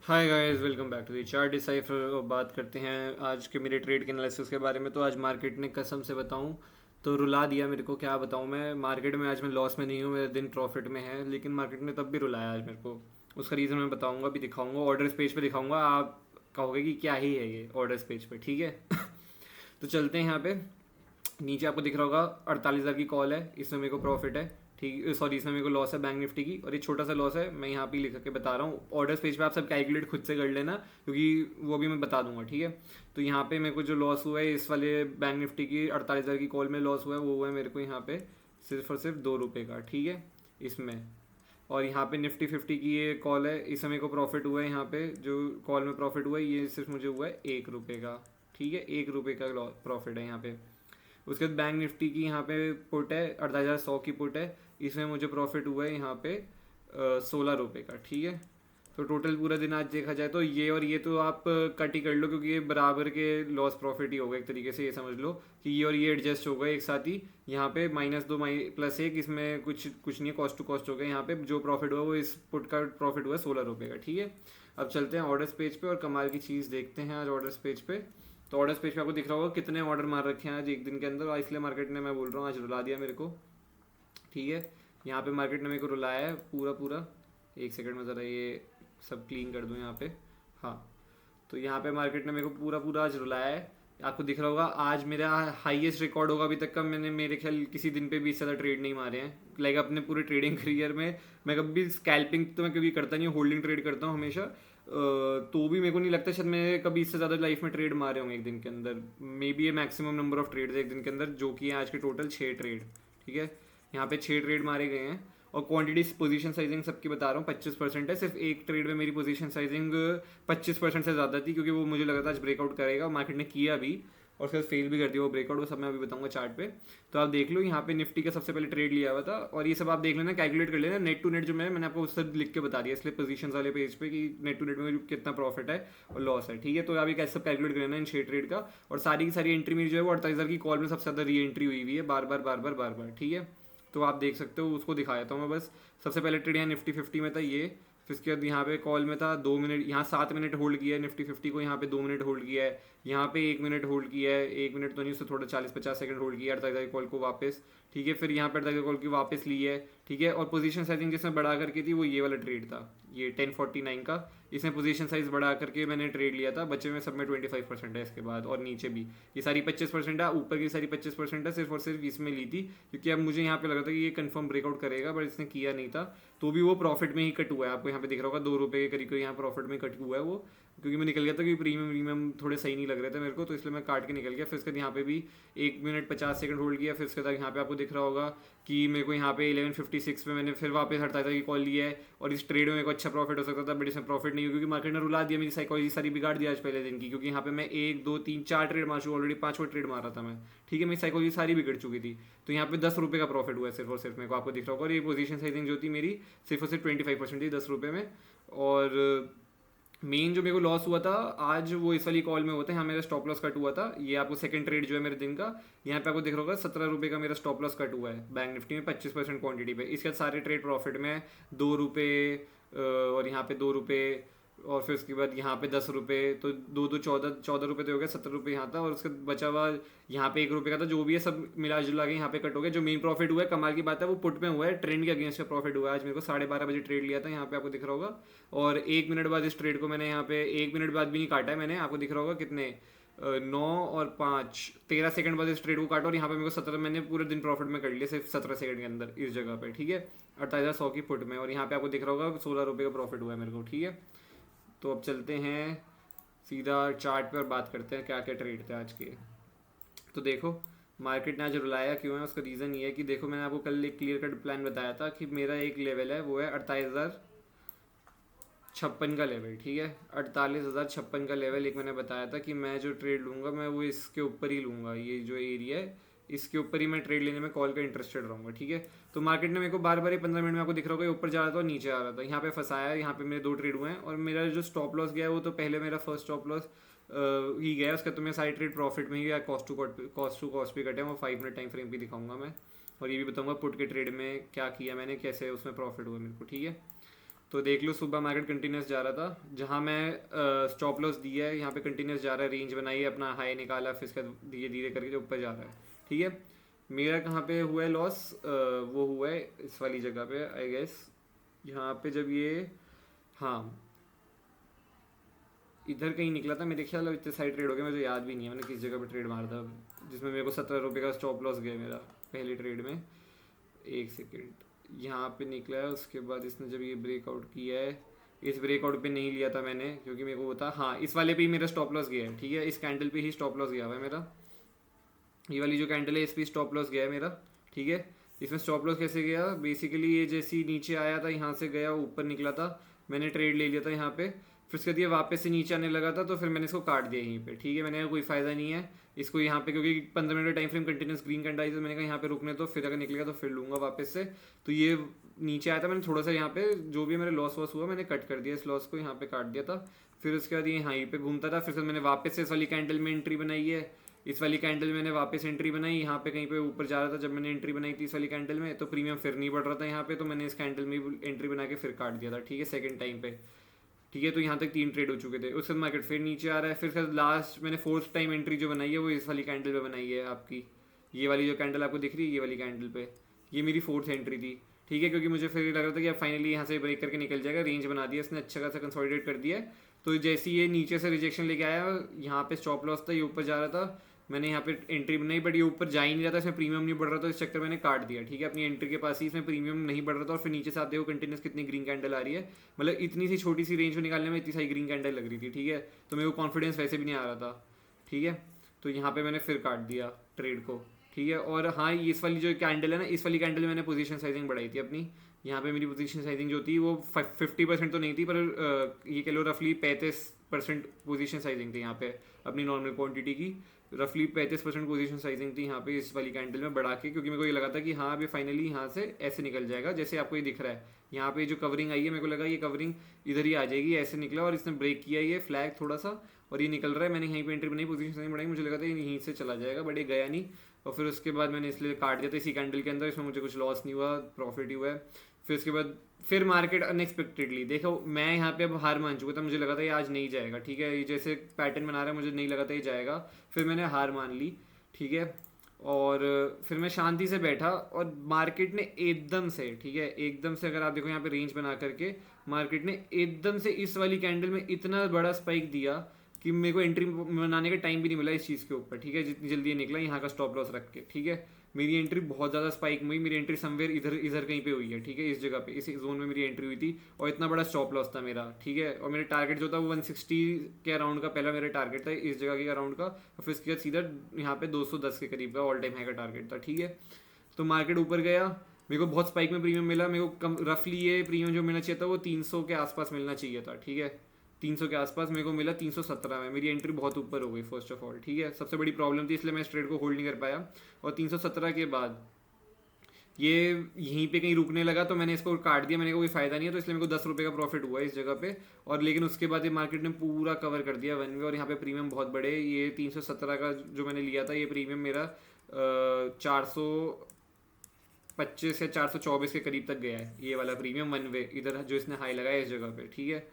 Hi guys, welcome back to the chart decipher. और बात करते हैं आज के मेरे ट्रेड के एनालिसिस के बारे में। तो आज मार्केट ने कसम से बताऊं तो रुला दिया मेरे को। क्या बताऊं, मैं मार्केट में आज मैं लॉस में नहीं हूं, मेरा दिन प्रॉफिट में है, लेकिन मार्केट ने तब भी रुलाया आज मेरे को। उसका रीज़न मैं बताऊंगा, अभी दिखाऊंगा, ऑर्डर पेज पे दिखाऊंगा। आप कहोगे कि क्या ही है ये ऑर्डर पेज पे, ठीक है। तो चलते हैं यहाँ पे। नीचे आपको दिख रहा होगा 48,000 की कॉल है, इसमें मेरे को प्रॉफिट है, ठीक। सॉरी, इसमें मेरे को लॉस है बैंक निफ्टी की, और ये छोटा सा लॉस है, मैं यहाँ पे लिख के बता रहा हूँ। ऑर्डर पेज पे आप सब कैलकुलेट खुद से कर लेना, क्योंकि वो भी मैं बता दूंगा, ठीक है। तो यहाँ पे मेरे को जो लॉस हुआ है इस वाले बैंक निफ्टी की 48,000 की कॉल में लॉस हुआ है, वो हुआ है मेरे को यहाँ पे सिर्फ और सिर्फ 2 रुपये का, ठीक है, इसमें। और यहाँ पे निफ्टी 50 की ये कॉल है, इसमें मेरे को प्रॉफिट हुआ है, यहाँ पे जो कॉल में प्रॉफिट हुआ है ये सिर्फ मुझे हुआ है 1 रुपये का, ठीक है। 1 रुपये का प्रॉफिट है यहाँ पे। उसके बाद बैंक निफ्टी की यहाँ पे पुट है, 48,100 की पुट है, इसमें मुझे प्रॉफिट हुआ है यहाँ पे 16 रुपये का, ठीक है। तो टोटल पूरा दिन आज देखा जाए तो ये और ये तो आप कट ही कर लो, क्योंकि ये बराबर के लॉस प्रॉफिट ही होगा एक तरीके से। ये समझ लो कि ये और ये एडजस्ट हो गए एक साथ ही। यहाँ पे -2 +1, इसमें कुछ कुछ नहीं है, कॉस्ट टू कॉस्ट हो गया। यहाँ पे जो प्रॉफिट हुआ वो इस पुट का प्रॉफिट हुआ 16 रुपये का, ठीक है। अब चलते हैं ऑर्डर्स पेज पे और कमाल की चीज़ देखते हैं आज ऑर्डर्स पेज पे। तो ऑर्डर्स पेज पे आपको दिख रहा होगा कितने ऑर्डर मार रखे हैं आज एक दिन के अंदर, और इसलिए मार्केट ने, मैं बोल रहा हूँ, आज रुला दिया मेरे को, ठीक है। यहाँ पे मार्केट ने मेरे को रुलाया है पूरा पूरा। एक सेकंड में ज़रा ये सब क्लीन कर दूँ यहाँ पे। हाँ, तो यहाँ पे मार्केट ने मेरे को पूरा पूरा आज रुलाया है। आपको दिख रहा होगा आज मेरा हाईएस्ट रिकॉर्ड होगा अभी तक का। मैंने मेरे ख्याल किसी दिन पे भी इससे ज़्यादा ट्रेड नहीं मारे हैं, लाइक अपने पूरे ट्रेडिंग करियर में। मैं कभी स्कैल्पिंग तो मैं कभी करता नहीं हूँ, होल्डिंग ट्रेड करता हूँ हमेशा। तो भी मेरे को नहीं लगता शायद मैं कभी इससे ज़्यादा लाइफ में ट्रेड मारे होंगे एक दिन के अंदर। मे बी ये मैक्सिमम नंबर ऑफ ट्रेड है एक दिन के अंदर, जो कि है आज के टोटल 6 ट्रेड, ठीक है। यहाँ पे 6 ट्रेड मारे गए हैं। और क्वांटिटी पोजीशन साइजिंग सबकी बता रहा हूँ 25% है। सिर्फ एक ट्रेड में मेरी पोजीशन साइजिंग 25% से ज़्यादा थी, क्योंकि वो मुझे लगा था आज ब्रेकआउट करेगा, मार्केट ने किया भी, और फिर फेल भी कर दिया वो ब्रेकआउट। वो सब मैं अभी बताऊंगा चार्ट पे। तो आप देख लो, यहाँ पे निफ्टी का सबसे पहले ट्रेड लिया हुआ था, और ये सब आप देख लेना, कैलकुलेट कर लेना नेट टू नेट। जो मैंने आपको उससे लिख के बता दिया, इसलिए पोजीशन वाले पेज पे, कि नेट टू नेट में कितना प्रॉफिट है और लॉस है, ठीक है। तो अभी कैसे सब कैलकुलेट कर लेना इन 6 ट्रेड का। और सारी की सारी एंट्री मेरी जो है वो 48,000 की कॉल में सबसे ज़्यादा री एंट्री हुई हुई है, बार बार बार बार बार बार, ठीक है। तो आप देख सकते हो, उसको दिखा देता हूँ मैं बस। सबसे पहले ट्रेड यहाँ निफ्टी 50 में था ये, फिर उसके बाद यहाँ पे कॉल में था 2 मिनट, यहाँ 7 मिनट होल्ड किया है निफ्टी 50 को, यहाँ पे 2 मिनट होल्ड किया है, यहाँ पे 1 मिनट होल्ड किया है, 1 मिनट तो नहीं, उससे थोड़ा 40-50 सेकंड होल्ड किया है 48,000 कॉल को वापस, ठीक है। फिर यहाँ पे 48,000 कॉल की वापस ली है, ठीक है। और पोजीशन साइजिंग जिसमें बढ़ा करके थी वो ये वाला ट्रेड था, ये 1049 का। इसमें पोजीशन साइज बढ़ा करके मैंने ट्रेड लिया था, बच्चे में सब में 25% है इसके बाद, और नीचे भी ये सारी 25% है, ऊपर की सारी 25% है, सिर्फ और सिर्फ इसमें ली थी, क्योंकि अब मुझे यहाँ पे लगा था कि ये कंफर्म ब्रेकआउट करेगा, बट इसने किया नहीं था। तो भी वो प्रॉफिट में ही कट हुआ है, आपको यहाँ पे दिख रहा होगा 2 रुपये के करीब यहाँ प्रॉफिट में कट हुआ है वो, क्योंकि मैं निकल गया था, क्योंकि प्रीमियम थोड़े सही नहीं लग रहे थे मेरे को, तो इसलिए मैं काट के निकल गया। फिर उसके बाद यहाँ पे भी 1 मिनट 50 सेकंड होल्ड किया। फिर उसके बाद यहाँ पे आपको दिख रहा होगा कि मेरे को यहाँ पे 11:56 पे मैंने फिर वापस 48,000 की कॉल लिया है, और इस ट्रेड में मेरे को अच्छा प्रॉफिट हो सकता था, बट इसमें प्रॉफिट नहीं हुआ, क्योंकि मार्केट ने रुला दिया, मेरी साइकोलॉजी सारी बिगाड़ दिया आज पहले दिन की। क्योंकि यहाँ पे मैं 1 2 3 4 ट्रेड मार चुका, ऑलरेडी 5वां ट्रेड मारा था मैं, ठीक है। मेरी साइकोलॉजी सारी बिगड़ चुकी थी। तो यहाँ पे 10 रुपये का प्रॉफिट हुआ है सिर्फ और सिर्फ मेरे को, आपको दिख रहा होगा। और ये पोजीशन साइजिंग जो थी मेरी सिर्फ और सिर्फ 25% थी 10 रुपये में। और मेन जो मेरे को लॉस हुआ था आज वो इस वाली कॉल में हुआ था, यहाँ मेरा स्टॉप लॉस कट हुआ था। ये आपको सेकंड ट्रेड जो है मेरे दिन का, यहाँ पे आपको दिख रहा होगा 17 रुपये का मेरा स्टॉप लॉस कट हुआ है बैंक निफ्टी में 25% क्वांटिटी पे। इसके बाद सारे ट्रेड प्रॉफिट में 2 रुपये, और यहाँ पे 2 रुपये, और फिर उसके बाद यहाँ पे 10 रुपये, तो 2 2 14 रुपये तो हो गया, 70 रुपये यहाँ था, और उसके बचा हुआ यहाँ पे 1 रुपये का था। जो भी है सब मिला जुला के यहाँ पे कट हो गया। जो मेन प्रॉफिट हुआ है, कमाल की बात है, वो पुट में हुआ है, ट्रेंड के अगेंस्ट का प्रॉफिट हुआ है। आज मेरे को 12:30 बजे ट्रेड लिया था, यहाँ पे आपको दिख रहा होगा। और 1 मिनट बाद इस ट्रेड को मैंने यहाँ पे 1 मिनट बाद भी नहीं काटा है मैंने, आपको दिख रहा होगा कितने 9 और 5 13 सेकंड बाद इस ट्रेड को काटा, और यहाँ पे मेरे को 17, मैंने पूरे दिन प्रॉफिट में कर लिया सिर्फ 17 सेकंड के अंदर इस जगह पे, ठीक है। 48,100 की पुट में, और यहाँ पे आपको दिख रहा होगा 16 रुपये का प्रॉफिट हुआ है मेरे को, ठीक है। तो अब चलते हैं सीधा चार्ट पे और बात करते हैं क्या क्या ट्रेड थे आज के। तो देखो, मार्केट ने आज रुलाया क्यों है, उसका रीज़न ये है कि देखो, मैंने आपको कल एक क्लियर कट प्लान बताया था कि मेरा एक लेवल है, वो है 48,056 का लेवल, ठीक है। 48,056 का लेवल एक मैंने बताया था कि मैं जो ट्रेड लूँगा मैं वो इसके ऊपर ही लूँगा, ये जो एरिया है इसके ऊपर ही मैं ट्रेड लेने में कॉल का इंटरेस्टेड रहूँगा, ठीक है। तो मार्केट ने मेरे को बार बार ही 15 मिनट में आपको दिख रहा होगा ऊपर जा रहा था और नीचे आ रहा था, यहाँ पे फंसाया है। यहाँ पे मेरे 2 ट्रेड हुए हैं, और मेरा जो स्टॉप लॉस गया है वो तो पहले मेरा फर्स्ट स्टॉप लॉस ही गया, उसका तो मैं सारी ट्रेड प्रॉफिट में ही गया, कॉस्ट टू कॉस्ट भी कटे हैं, वो 5 मिनट टाइम फ्रेम भी दिखाऊंगा मैं। और ये भी बताऊंगा पुट के ट्रेड में क्या किया मैंने, कैसे उसमें प्रॉफिट हुआ मेरे को, ठीक है। तो देख लो सुबह मार्केट कंटिन्यूस जा रहा था, जहाँ मैं स्टॉप लॉस दिया है यहाँ पे कंटिन्यूस जा रहा है, रेंज बनाई है, अपना हाई निकाला, फिर इसका धीरे धीरे करके ऊपर जा रहा है। ठीक है, मेरा कहाँ पे हुआ है लॉस, वो हुआ है इस वाली जगह पे आई गेस, यहाँ पे जब ये, हाँ इधर कहीं निकला था मेरे ख्याल, इतने साइड ट्रेड हो गया मुझे याद भी नहीं है मैंने किस जगह पे ट्रेड मारा था, जिसमें मेरे को 17 रुपये का स्टॉप लॉस गया मेरा पहले ट्रेड में। एक सेकेंड, यहाँ पे निकला है, उसके बाद इसने जब ये ब्रेकआउट किया है, इस ब्रेकआउट पे नहीं लिया था मैंने क्योंकि मेरे को वो था, हाँ इस वाले पे ही मेरा स्टॉप लॉस गया है। ठीक है, इस कैंडल पे ही स्टॉप लॉस गया हुआ है मेरा, ये वाली जो कैंडल है इस पर स्टॉप लॉस गया है मेरा। ठीक है, इसमें स्टॉप लॉस कैसे गया, बेसिकली ये जैसे ही नीचे आया था यहाँ से गया ऊपर निकला था, मैंने ट्रेड ले लिया था यहाँ पे, फिर उसके बाद ये वापस से नीचे आने लगा था तो फिर मैंने इसको काट दिया यहीं पे। ठीक है, मैंने कहा कोई फ़ायदा नहीं है इसको यहाँ पे, क्योंकि 15 मिनट का time frame continuous green candle आई, तो मैंने कहा यहाँ पे रुकने तो, फिर अगर निकलेगा तो फिर लूँगा वापस से। तो ये नीचे आया था, मैंने थोड़ा सा यहाँ पे जो भी मेरे लॉस वॉस हुआ मैंने कट कर दिया, इस लॉस को यहाँ पे काट दिया था। फिर उसके बाद ये यहाँ पे घूमता था, फिर मैंने वापस से इस वाली कैंडल में एंट्री बनाई है, इस वाली कैंडल मैंने वापस एंट्री बनाई, यहाँ पे कहीं पे ऊपर जा रहा था जब मैंने एंट्री बनाई थी इस वाली कैंडल में, तो प्रीमियम फिर नहीं बढ़ रहा था यहाँ पे, तो मैंने इस कैंडल में एंट्री बना के फिर काट दिया था। ठीक है, सेकंड टाइम पे। ठीक है, तो यहाँ तक 3 ट्रेड हो चुके थे, उसके बाद मार्केट फिर नीचे आ रहा है, फिर लास्ट मैंने फोर्थ टाइम एंट्री जो बनाई है वो इस वाली कैंडल पे बनाई है आपकी, ये वाली जो कैंडल आपको दिख रही है ये वाली कैंडल पे, ये मेरी फोर्थ एंट्री थी। ठीक है, क्योंकि मुझे फिर लग रहा था कि अब फाइनली यहाँ से ब्रेक करके निकल जाएगा, रेंज बना दिया इसने, अच्छा खासा कंसोलिडेट कर दिया है। तो जैसे ये नीचे से रिजेक्शन लेके आया, यहाँ पे स्टॉप लॉस था, ये ऊपर जा रहा था, मैंने यहाँ पे एंट्री बनाई, बट ये ऊपर जा ही नहीं रहा था, इसमें प्रीमियम नहीं बढ़ रहा था, इस चक्कर मैंने काट दिया। ठीक है, अपनी एंट्री के पास ही इसमें प्रीमियम नहीं बढ़ रहा था, और फिर नीचे से आते हुए कंटिन्यूस कितनी ग्रीन कैंडल आ रही है, मतलब इतनी सी छोटी सी रेंज में निकालने में इतनी सारी ग्रीन कैंडल लग रही थी। ठीक है, तो मेरे को कॉन्फिडेंस वैसे भी नहीं आ रहा था। ठीक है, तो यहाँ पे मैंने फिर काट दिया ट्रेड को। ठीक है, और हाँ इस वाली जो कैंडल है ना, इस वाली कैंडल मैंने पोजीशन साइजिंग बढ़ाई थी अपनी, यहाँ पे मेरी पोजीशन साइजिंग जो थी वो 50% तो नहीं थी, पर ये कह लो रफली 35% पोजीशन साइजिंग थी यहाँ पे अपनी नॉर्मल क्वांटिटी की, रफली 35% पोजीशन साइजिंग थी यहाँ पे इस वाली कैंडल में बढ़ा के, क्योंकि मेरे को ये लगा था कि हाँ अभी फाइनली यहाँ से ऐसे निकल जाएगा, जैसे आपको ये दिख रहा है यहाँ पे जो कवरिंग आई है, मेरे को लगा ये कवरिंग इधर ही आ जाएगी, ऐसे निकला और इसने ब्रेक किया ये फ्लैग थोड़ा सा, और ये निकल रहा है, मैंने यहीं पे एंट्री बनाई, पोजीशन साइजिंग बढ़ाई, मुझे लगा था ये यहीं से चला जाएगा, बट ये गया नहीं, और फिर उसके बाद मैंने इसलिए काट दिया था इसी कैंडल के अंदर, इसमें मुझे कुछ लॉस नहीं हुआ, प्रॉफिट ही हुआ है। फिर उसके बाद फिर मार्केट अनएक्सपेक्टेडली, देखो मैं यहाँ पे अब हार मान चुका था, मुझे लगा था ये आज नहीं जाएगा। ठीक है, ये जैसे पैटर्न बना रहा है मुझे नहीं लगा था ये जाएगा, फिर मैंने हार मान ली। ठीक है, और फिर मैं शांति से बैठा, और मार्केट ने एकदम से, ठीक है एकदम से, अगर आप देखो यहाँ पे रेंज बना करके मार्केट ने एकदम से इस वाली कैंडल में इतना बड़ा स्पाइक दिया कि मेरे को एंट्री बनाने का टाइम भी नहीं मिला इस चीज़ के ऊपर। ठीक है, जितनी जल्दी ये निकला यहाँ का स्टॉप लॉस रख के। ठीक है, मेरी एंट्री बहुत ज़्यादा स्पाइक हुई, मेरी एंट्री समवेयर इधर इधर कहीं पे हुई है। ठीक है, इस जगह पे इस जोन में मेरी एंट्री हुई थी, और इतना बड़ा स्टॉप लॉस था मेरा। ठीक है, और मेरा टारगेट जो था वो 160 के अराउंड का पहला मेरा टारगेट था, इस जगह के अराउंड का, और फिर इसके बाद सीधा यहाँ पे 210 के करीब का ऑल टाइम हाई का टारगेट था। ठीक है, तो मार्केट ऊपर गया, मेरे को बहुत स्पाइक में प्रीमियम मिला, मेरे को कम रफली ये प्रीमियम जो मिलना चाहिए था वो 300 के आसपास मिलना चाहिए था। ठीक है, 300 के आसपास मेरे को मिला, 317 में मेरी एंट्री बहुत ऊपर हो गई फर्स्ट ऑफ ऑल। ठीक है, सबसे बड़ी प्रॉब्लम थी, इसलिए मैं इस ट्रेड को होल्ड नहीं कर पाया, और 317 के बाद ये यहीं पे कहीं रुकने लगा, तो मैंने इसको काट दिया, मैंने कोई फायदा नहीं है, तो इसलिए मेरे को 10 रुपये का प्रॉफिट हुआ इस जगह पे। और लेकिन उसके बाद ये मार्केट ने पूरा कवर कर दिया वन वे, और यहाँ पे प्रीमियम बहुत बड़े, ये 317 का जो मैंने लिया था ये प्रीमियम मेरा 425 या 424 के करीब तक गया है, ये वाला प्रीमियम वन वे इधर जो इसने हाई लगाया इस जगह पे। ठीक है,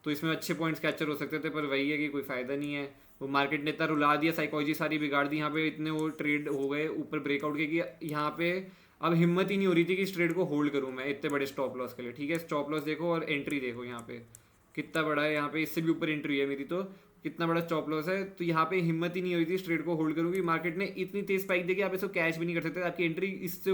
तो इसमें अच्छे पॉइंट्स कैप्चर हो सकते थे, पर वही है कि कोई फायदा नहीं है, वो मार्केट ने इतना रुला दिया, साइकोलॉजी सारी बिगाड़ दी, यहाँ पे इतने वो ट्रेड हो गए ऊपर ब्रेकआउट के कि यहाँ पे अब हिम्मत ही नहीं हो रही थी कि इस ट्रेड को होल्ड करूँ मैं इतने बड़े स्टॉप लॉस के लिए। ठीक है, स्टॉप लॉस देखो और एंट्री देखो यहाँ पे कितना बड़ा है, यहाँ पे इससे भी ऊपर एंट्री है मेरी, तो कितना बड़ा स्टॉप लॉस है। तो यहाँ पे हिम्मत ही नहीं हो रही थी इस ट्रेड को होल्ड करूँ, कि मार्केट ने इतनी तेज स्पाइक देखी, आप इसको कैश भी नहीं कर सकते, आपकी एंट्री इससे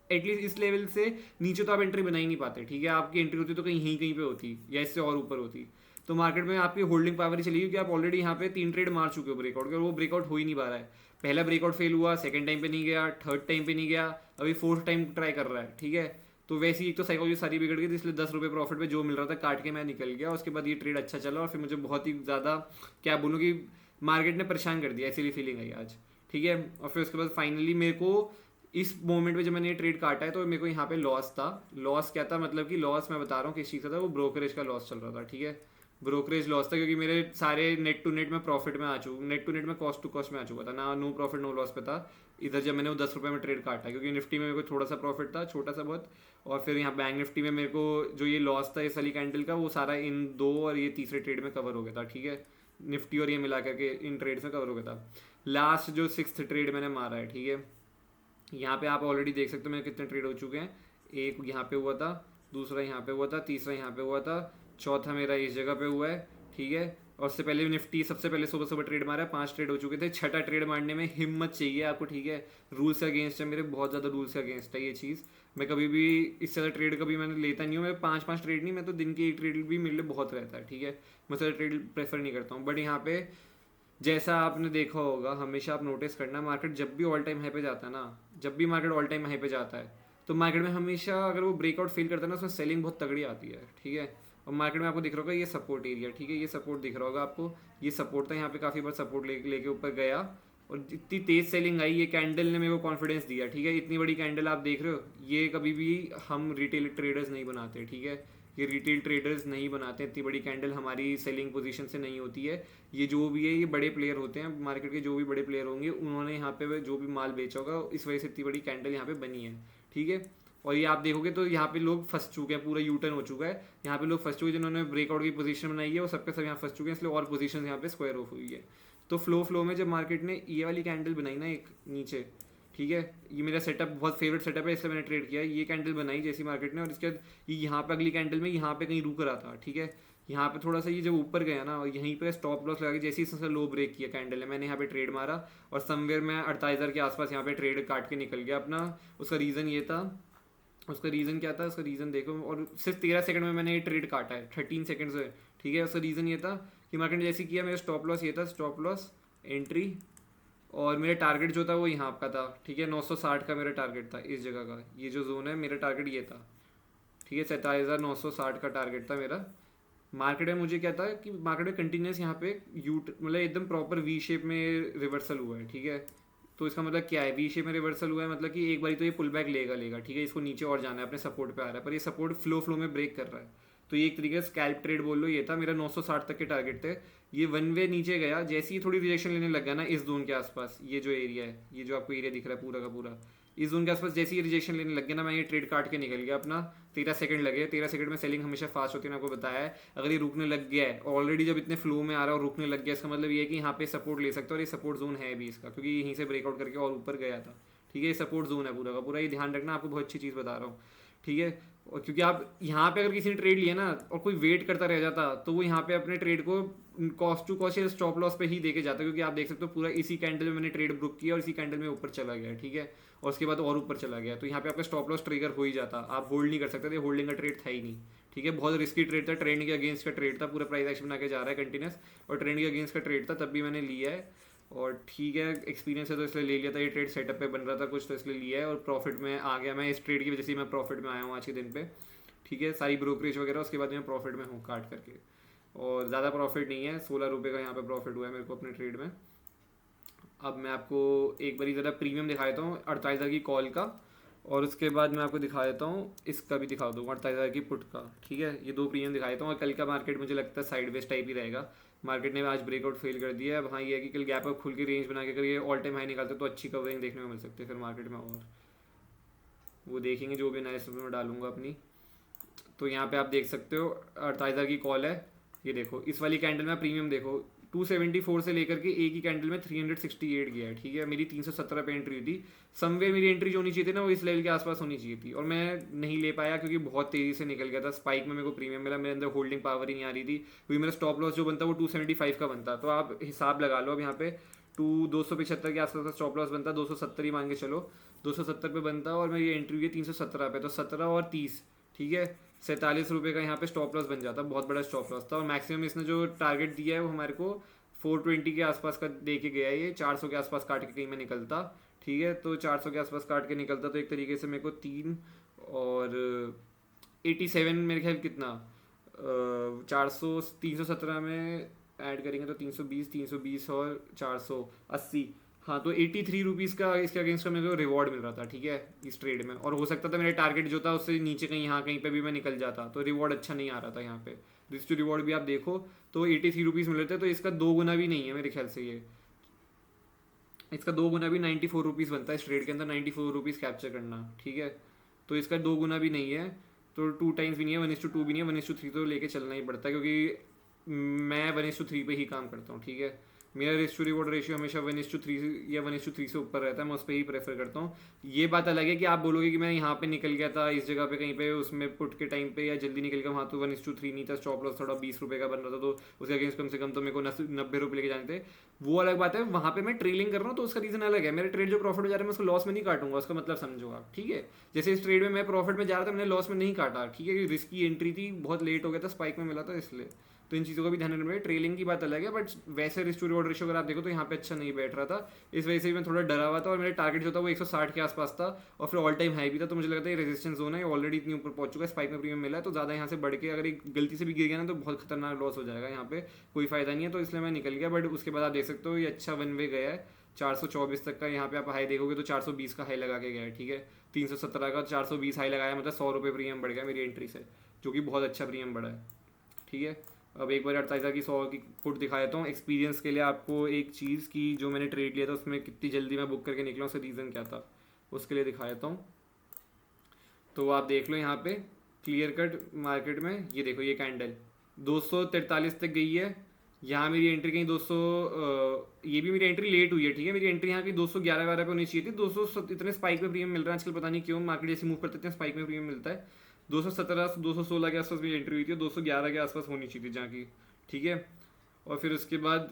एटलीस्ट इस लेवल से नीचे तो आप एंट्री बना ही नहीं पाते। ठीक है, आपकी एंट्री होती तो कहीं पे होती, या इससे और ऊपर होती, तो मार्केट में आपकी होल्डिंग पावर ही चली, क्योंकि आप ऑलरेडी यहाँ पे 3 ट्रेड मार चुके हो ब्रेकआउट के, और वो ब्रेकआउट हो ही नहीं पा रहा है। पहला ब्रेकआउट फेल हुआ, सेकंड टाइम पे नहीं गया, थर्ड टाइम पे नहीं गया, अभी फोर्थ टाइम ट्राई कर रहा है। ठीक है, तो वैसे ही एक तो साइकोलॉजी सारी बिगड़ गई थी, इसलिए 10 रुपये प्रॉफिट पे जो मिल रहा था काट के मैं निकल गया। उसके बाद ये ट्रेड अच्छा चला, और फिर मुझे बहुत ही ज़्यादा क्या बोलूँ कि मार्केट ने परेशान कर दिया, ऐसी फीलिंग आई आज। ठीक है, और फिर उसके बाद फाइनली मेरे को इस मोमेंट पे जब मैंने ये ट्रेड काटा है, तो मेरे को यहाँ पे लॉस था। लॉस क्या था, मतलब कि लॉस मैं बता रहा हूँ किस चीज़ का था, वो ब्रोकरेज का लॉस चल रहा था। ठीक है, ब्रोकरेज लॉस था, क्योंकि मेरे सारे नेट टू नेट में प्रॉफिट में आ चुका, नेट टू नेट में कॉस्ट टू कॉस्ट में आ चुका था ना, नो प्रॉफिट नो लॉस पे था। इधर जब मैंने वो 10 रुपये में ट्रेड काटा, क्योंकि निफ्टी में मेरे को थोड़ा सा प्रॉफिट था, छोटा सा बहुत, और फिर यहाँ बैंक निफ्टी में मेरे को जो ये लॉस था इस वाली कैंडल का, वो सारा इन दो और ये तीसरे ट्रेड में कवर हो गया था, ठीक है। निफ्टी और ये मिला करके इन ट्रेड्स में कवर हो गया था। लास्ट जो 6th ट्रेड मैंने मारा है, ठीक है, यहाँ पे आप ऑलरेडी देख सकते हो मेरे कितने ट्रेड हो चुके हैं। एक यहाँ पे हुआ था, दूसरा यहाँ पे हुआ था, तीसरा यहाँ पे हुआ था, चौथा मेरा इस जगह पे हुआ है, ठीक है। और उससे पहले निफ्टी सबसे पहले सुबह सुबह ट्रेड मारा है, 5 ट्रेड हो चुके थे। छठा ट्रेड मारने में हिम्मत चाहिए आपको, ठीक है। रूल्स के अगेंस्ट है मेरे, बहुत ज़्यादा रूल्स के अगेंस्ट है ये चीज़। मैं कभी भी इससे ज़्यादा ट्रेड कभी मैंने लेता नहीं हूँ। मैं 5-5 ट्रेड नहीं, मैं तो दिन की एक ट्रेड भी मेरे लिए बहुत रहता है, ठीक है। मैं ज़्यादा ट्रेड प्रेफर नहीं करता हूँ। बट यहाँ पे जैसा आपने देखा होगा, हमेशा आप नोटिस करना, मार्केट जब भी ऑल टाइम हाई पे जाता है ना, जब भी मार्केट ऑल टाइम हाई पे जाता है, तो मार्केट में हमेशा अगर वो ब्रेकआउट फील करता है ना, उसमें सेलिंग बहुत तगड़ी आती है, ठीक है। और मार्केट में आपको दिख रहा होगा ये सपोर्ट एरिया, ठीक है, ये सपोर्ट दिख रहा होगा आपको, ये सपोर्ट था, यहाँ पे काफ़ी बार सपोर्ट लेके ऊपर गया, और इतनी तेज सेलिंग आई, ये कैंडल ने मेरे को कॉन्फिडेंस दिया, ठीक है। इतनी बड़ी कैंडल आप देख रहे हो, ये कभी भी हम रिटेल ट्रेडर्स नहीं बनाते, ठीक है। ये रिटेल ट्रेडर्स नहीं बनाते, इतनी बड़ी कैंडल हमारी सेलिंग पोजीशन से नहीं होती है। ये जो भी है, ये बड़े प्लेयर होते हैं मार्केट के, जो भी बड़े प्लेयर होंगे उन्होंने यहाँ पे जो भी माल बेचा होगा, इस वजह से इतनी बड़ी कैंडल यहाँ पे बनी है, ठीक है। और ये आप देखोगे तो यहाँ पे लोग फंस चुके हैं, पूरा यूटर्न हो चुका है, यहाँ पे लोग फंस चुके हैं, जिन्होंने ब्रेकआउट की पोजीशन बनाई है वो सबके सब यहाँ फंस चुके हैं, इसलिए और पोजीशन यहाँ पे स्क्वायर ऑफ हुई है। तो फ्लो में जब मार्केट ने ये वाली कैंडल बनाई ना एक नीचे, ठीक है, ये मेरा सेटअप बहुत फेवरेट सेटअप है, इससे मैंने ट्रेड किया है। ये कैंडल बनाई जैसी मार्केट ने, और इसके बाद ये यहाँ पे अगली कैंडल में यहाँ पे कहीं रुक रहा था, ठीक है। यहाँ पे थोड़ा सा ये जब ऊपर गया ना, और यहीं पे स्टॉप लॉस लगा के जैसे ही सबसे लो ब्रेक किया कैंडल है, मैंने यहाँ पे ट्रेड मारा, और समवेयर मैं 48,000 के आसपास यहाँ पे ट्रेड काट के निकल गया अपना। उसका रीज़न ये था, उसका रीज़न क्या था, उसका रीज़न देखो, और सिर्फ 13 सेकंड में मैंने ये ट्रेड काटा है, 13 सेकंड से, ठीक है। उसका रीज़न ये था कि मार्केट ने जैसे किया, मेरा स्टॉप लॉस ये था, स्टॉप लॉस एंट्री, और मेरा टारगेट जो था वो यहाँ का था, ठीक है, 960 का मेरा टारगेट था इस जगह का, ये जो जोन है मेरा टारगेट ये था, ठीक है, 47,960 का टारगेट था मेरा। मार्केट में मुझे क्या था कि मार्केट में कंटिन्यूस यहाँ पे मतलब एकदम प्रॉपर वी शेप में रिवर्सल हुआ है, ठीक है। तो इसका मतलब क्या है, वी शेप में रिवर्सल हुआ है, मतलब कि एक बारी तो ये पुल बैक लेगा, ठीक है, इसको नीचे और जाना है, अपने सपोर्ट पे आ रहा है, पर ये सपोर्ट फ्लो में ब्रेक कर रहा है। तो ये एक तरीके से स्कैल्प ट्रेड बोल लो, ये था मेरा 960 तक के टारगेट थे। ये वन वे नीचे गया, जैसे ही थोड़ी रिजेक्शन लेने लग गया ना इस जोन के आसपास, ये जो एरिया है, ये जो आपको एरिया दिख रहा है पूरा का पूरा, इस जोन के आसपास जैसे ही रिजेक्शन लेने लग गया ना, मैं ये ट्रेड काट के निकल गया अपना। 13 सेकंड लगे, 13 सेकंड में सेलिंग हमेशा फास्ट होती है, आपको बताया है। अगर ये रुकने लग गया है ऑलरेडी, जब इतने फ्लो में आ रहा है और रुकने लग गया, इसका मतलब ये है कि यहाँ पे सपोर्ट ले सकता है, और ये सपोर्ट जोन है भी इसका, क्योंकि यहीं से ब्रेकआउट करके और ऊपर गया था, ठीक है। ये सपोर्ट जोन है पूरा का पूरा, ये ध्यान रखना, आपको बहुत अच्छी चीज़ बता रहा हूँ, ठीक है। और क्योंकि आप यहाँ पे अगर किसी ने ट्रेड लिया ना और कोई वेट करता रह जाता, तो वो यहाँ पे अपने ट्रेड को कॉस्ट टू कॉस्ट या स्टॉप लॉस पे ही देके जाता है, क्योंकि आप देख सकते हो पूरा इसी कैंडल में मैंने ट्रेड बुक किया और इसी कैंडल में ऊपर चला गया, ठीक है। और उसके बाद और ऊपर चला गया, तो यहाँ पे आपका स्टॉप लॉस ट्रिगर हो ही जाता, आप होल्ड नहीं कर सकते थे, होल्डिंग का ट्रेड था ही नहीं, ठीक है। बहुत रिस्की ट्रेड था, ट्रेंड के अगेंस्ट का ट्रेड था, पूरा प्राइस एक्शन बना के जा रहा है कंटिन्यूस, और ट्रेंड के अगेंस्ट का ट्रेड था, तब भी मैंने लिया है, और ठीक है, एक्सपीरियंस है तो इसलिए ले लिया था। ये ट्रेड सेटअप पे बन रहा था कुछ, तो इसलिए लिया है, और प्रॉफिट में आ गया मैं, इस ट्रेड की वजह से मैं प्रॉफिट में आया हूँ आज के दिन पे, ठीक है। सारी ब्रोकरेज वगैरह उसके बाद मैं प्रॉफिट में हूँ काट करके, और ज़्यादा प्रॉफिट नहीं है, 16 रुपये का यहाँ पे प्रॉफिट हुआ है मेरे को अपने ट्रेड में। अब मैं आपको एक बारी ज़रा प्रीमियम दिखा देता हूँ 48,000 की कॉल का, और उसके बाद मैं आपको दिखा देता हूँ इसका भी दिखा दूँगा 48,000 की पुट का, ठीक है। ये दो प्रीमियम दिखा देता हूँ, और कल का मार्केट मुझे लगता है साइडवेज टाइप ही रहेगा। मार्केट ने आज ब्रेकआउट फेल कर दिया है। अब हाँ, ये है कि कल गैप अप खुल के रेंज बना के अगर ये ऑल टाइम हाई निकालते तो अच्छी कवरिंग देखने को मिल सकती है फिर मार्केट में, और वो देखेंगे जो भी नए समय में डालूंगा अपनी। तो यहाँ पे आप देख सकते हो 48,000 की कॉल है, ये देखो इस वाली कैंडल में प्रीमियम देखो 274 से लेकर के एक ही कैंडल में 368 गया है, ठीक है। मेरी 317 पे एंट्री हुई थी, समवे मेरी एंट्री जो होनी चाहिए थी ना वो इस लेवल के आसपास होनी चाहिए थी, और मैं नहीं ले पाया क्योंकि बहुत तेज़ी से निकल गया था। स्पाइक में मेरे को प्रीमियम मिला, मेरे अंदर होल्डिंग पावर ही नहीं आ रही थी, क्योंकि मेरा स्टॉप लॉस जो बनता वो 275 का बनता। तो आप हिसाब लगा लो, अब यहाँ पे 275 के आसपास स्टॉप लॉस बनता, 270 ही मान के चलो, 270 पे बनता, और मेरी एंट्री हुई है 317 पे, तो 17 और 30, ठीक है, 47 रुपये का यहाँ पे स्टॉप लॉस बन जाता, बहुत बड़ा स्टॉप लॉस था। और मैक्सिमम इसने जो टारगेट दिया है वो हमारे को 420 के आसपास का दे के गया है, ये 400 के आसपास काट के कहीं में निकलता, ठीक है। तो 400 के आसपास काट के निकलता, तो एक तरीके से मेरे को 3 और 87 मेरे ख्याल कितना 400 317 में ऐड करेंगे तो 320 और 480, हाँ, तो 83 रुपीज़ का इसके अगेंस्ट का मेरे को रिवॉर्ड मिल रहा था, ठीक है, इस ट्रेड में। और हो सकता था मेरा टारगेट जो था उससे नीचे कहीं यहाँ कहीं पे भी मैं निकल जाता, तो रिवॉर्ड अच्छा नहीं आ रहा था यहाँ पे। रिस्क टू रिवॉर्ड भी आप देखो तो 83 रुपीज़ मिल रहे थे, तो इसका 2 गुना भी नहीं है मेरे ख्याल से ये, इसका 2 गुना भी 94 रुपीज़ बनता है इस ट्रेड के अंदर, 94 रुपीज़ कैप्चर करना, ठीक है। तो इसका 2 गुना भी नहीं है, तो 2 टाइम्स भी नहीं है, 1:2 भी नहीं है, 1:3 तो लेके चलना ही पड़ता है, क्योंकि मैं 1:3 पे ही काम करता हूँ, ठीक है। मेरा रिस्क टू रिवॉर्ड रेशियो हमेशा 1:3 या 1:3 से ऊपर रहता है, मैं उस पर ही प्रेफर करता हूँ। ये बात अलग है कि आप बोलोगे कि मैं यहाँ पे निकल गया था इस जगह पे कहीं पे उसमें पुट के टाइम पे, या जल्दी निकल गया वहाँ, तो 1:3 नहीं था, स्टॉप लॉस थोड़ा 20 रुपये का बन रहा था, तो उसके अगेंस्ट कम से कम तो मेरे को 90 रुपये लेके जाने थे। वो अलग बात है, वहाँ पे मैं ट्रेलिंग कर रहा हूँ तो उसका रीजन अलग है। मेरे ट्रेड जो प्रॉफिट हो जा रहा है मैं उसको लॉस में नहीं काटूंगा, उसका मतलब समझो आप, ठीक है। जैसे इस ट्रेड में मैं प्रॉफिट में जा रहा था, मैंने लॉस में नहीं काटा, ठीक है, रिस्क की एंट्री थी, बहुत लेट हो गया था, स्पाइक में मिला था इसलिए। तो इन चीज़ों का भी ध्यान रखना है। ट्रेलिंग की बात अलग है, बट वैसे रिस्क टू रिवॉर्ड रेशियो अगर आप देखो तो यहाँ पे अच्छा नहीं बैठ रहा था, इस वजह से मैं थोड़ा डरा हुआ था, और मेरा टारगेट जो था वो 160 के आसपास था, और फिर ऑल टाइम हाई भी था, तो मुझे लगता है ये रेजिस्टेंस जोन है, ऑलरेडी इतनी ऊपर पहुंच चुका है, स्पाइक में प्रीमियम मिला है, तो ज़्यादा यहाँ से बढ़ के अगर एक गलती से भी गिर गया ना तो बहुत खतरनाक लॉस हो जाएगा, यहाँ पे कोई फायदा नहीं है, तो इसलिए मैं निकल गया। बट उसके बाद आप देख सकते हो ये अच्छा वन वे गया है, 424 तक का यहाँ पे आप हाई देखोगे तो 420 का हाई लगा के गया है, ठीक है। 317 का 420 हाई लगाया, मतलब 100 रुपये प्रीमियम बढ़ गया मेरी एंट्री से, जो कि बहुत अच्छा प्रीमियम बढ़ा है, ठीक है। अब एक बार 48 की 100 की पुट दिखा देता हूँ एक्सपीरियंस के लिए आपको, एक चीज़ की जो मैंने ट्रेड लिया था उसमें कितनी जल्दी मैं बुक करके निकला, उसका रीज़न क्या था उसके लिए दिखा देता हूँ। तो आप देख लो यहाँ पे क्लियर कट मार्केट में, ये देखो ये कैंडल 243 तक गई है, यहाँ मेरी एंट्री कहीं 200, ये भी मेरी एंट्री लेट हुई है, ठीक है। मेरी एंट्री यहाँ की 211 पे होनी चाहिए थी, 200 इतने स्पाइक में प्रीमियम मिल रहा है आजकल, पता नहीं क्यों मार्केट जैसे मूव करते हैं स्पाइक में प्रीमियम मिलता है। 217 216 के आसपास मेरी एंट्री हुई थी, 211 के आसपास होनी चाहिए थी जहाँ की, ठीक है। और फिर उसके बाद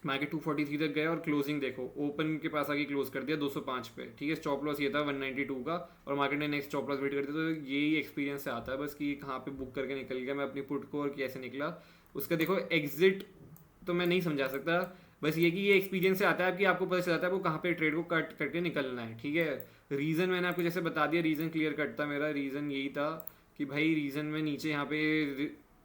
मार्केट 243 तक गया, और क्लोजिंग देखो ओपन के पास आके क्लोज कर दिया 205 पे, ठीक है। स्टॉप लॉस ये था 192 का, और मार्केट ने नेक्स्ट स्टॉप लॉस वेट कर दिया, तो यही एक्सपीरियंस से आता है बस कि कहाँ पे बुक करके निकल गया मैं अपनी पुट को, और कैसे निकला उसका देखो एग्जिट तो मैं नहीं समझा सकता, बस ये कि ये एक्सपीरियंस से आता है कि आपको पता चल जाता है आपको कहाँ पे ट्रेड को कट करके निकलना है, ठीक है। रीज़न मैंने आपको जैसे बता दिया, रीज़न क्लियर कट था मेरा, रीज़न यही था कि भाई रीज़न में नीचे यहाँ पे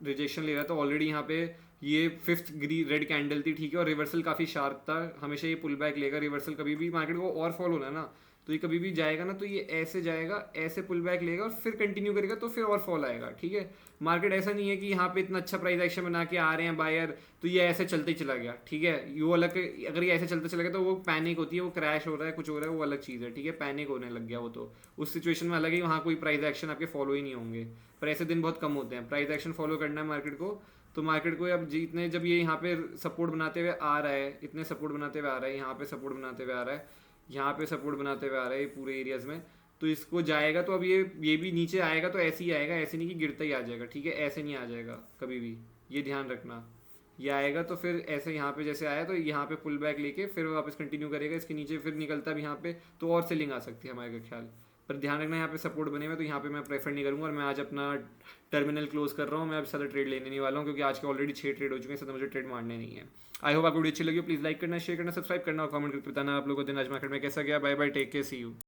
रिजेक्शन ले रहा था ऑलरेडी, यहाँ पे ये 5th रेड कैंडल थी, ठीक है, और रिवर्सल काफ़ी शार्प था, हमेशा ये पुल बैक लेगा, रिवर्सल कभी भी मार्केट को और फॉल होना है ना, तो ये कभी भी जाएगा ना तो ये ऐसे जाएगा, ऐसे पुल बैक लेगा और फिर कंटिन्यू करेगा, तो फिर और फॉल आएगा, ठीक है। मार्केट ऐसा नहीं है कि यहाँ पे इतना अच्छा प्राइस एक्शन बना के आ रहे हैं बायर, तो ये ऐसे चलते ही चला गया, ठीक है। ये अलग, अगर ये ऐसे चलते चला गया तो वो पैनिक होती है, वो क्रैश हो रहा है, कुछ हो रहा है, वो अलग चीज़ है, ठीक है। पैनिक होने लग गया वो तो उस सिचुएशन में अलग ही, वहाँ कोई प्राइस एक्शन आपके फॉलो ही नहीं होंगे, पर ऐसे दिन बहुत कम होते हैं प्राइस एक्शन फॉलो करना है मार्केट को। तो मार्केट को अब जितने, जब ये यहाँ पे सपोर्ट बनाते हुए आ रहा है, इतने सपोर्ट बनाते हुए आ रहा है, यहाँ पे सपोर्ट बनाते हुए आ रहा है, यहाँ पे सपोर्ट बनाते हुए आ रहा है पूरे एरियाज में, तो इसको जाएगा तो अब ये भी नीचे आएगा तो ऐसे ही आएगा, ऐसे नहीं कि गिरता ही आ जाएगा, ठीक है, ऐसे नहीं आ जाएगा कभी भी, ये ध्यान रखना। ये आएगा तो फिर ऐसे यहाँ पे जैसे आया तो यहाँ पे पुल बैक लेके फिर वापस कंटिन्यू करेगा, इसके नीचे फिर निकलता भी यहाँ पे तो और सेलिंग आ सकती है हमारे ख्याल। पर ध्यान रखना यहाँ पे सपोर्ट बने हुए, तो यहाँ पे मैं प्रेफर नहीं करूँगा, और मैं आज अपना टर्मिनल क्लोज कर रहा हूँ, मैं अब ज़्यादा ट्रेड लेने नहीं वाला हूँ, क्योंकि आज के ऑलरेडी 6 ट्रेड हो चुके हैं, सर मुझे ट्रेड मारने नहीं है। आई होप आपको वीडियो अच्छी लगी, प्लीज़ लाइक करना, शेयर करना, सब्सक्राइब करना, और कमेंट करके बताना आप लोगों को दिन आज मार्केट में कैसा गया। Bye bye, take care, see you.